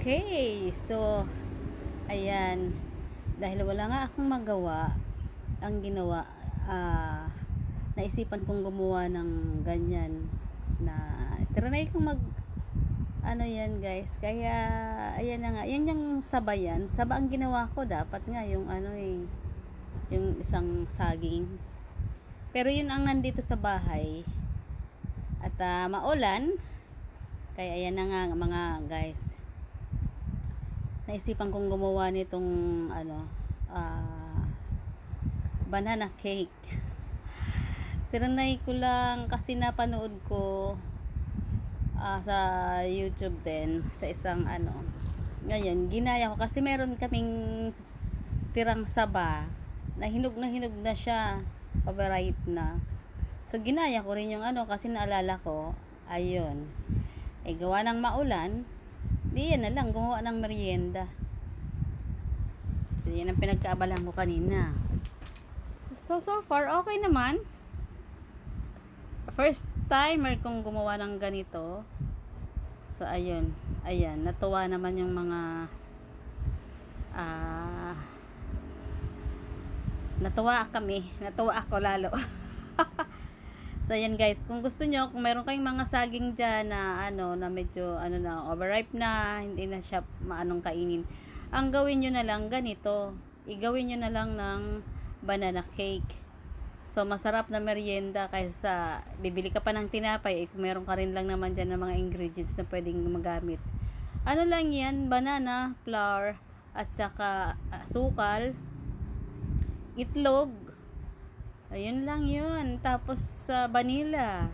Okay, so ayan, dahil wala nga akong magawa, ang ginawa, naisipan kong gumawa ng ganyan na trinay kong ano yan guys, kaya ayan na nga, yan yung sabayan, saba ang ginawa ko, dapat nga yung yung isang saging, pero yun ang nandito sa bahay at maulan, kaya ayan na nga mga guys, naisipan kong gumawa nitong banana cake. Tinanay ko lang kasi napanood ko sa YouTube din sa isang ngayon ginaya ko kasi meron kaming tirang saba na hinog na siya, overripe na, so ginaya ko rin yung kasi naalala ko, ayun, gawa ng maulan, di yan na lang, gumawa ng merienda. So yan ang pinagkaabalan ko kanina. So far okay naman. First timer kong gumawa ng ganito. So ayun, ayan, natuwa naman yung mga natuwa ako lalo. So ayan guys, kung gusto nyo, kung meron kayong mga saging dyan na na medyo na overripe na, hindi na siya maanong kainin, ang gawin nyo na lang ganito, igawin nyo na lang ng banana cake. So masarap na merienda kaysa bibili ka pa ng tinapay, kung meron ka rin lang naman dyan ng mga ingredients na pwedeng magamit. Ano lang yan, banana, flour, at saka sukal, itlog, ayun lang yun, tapos vanilla,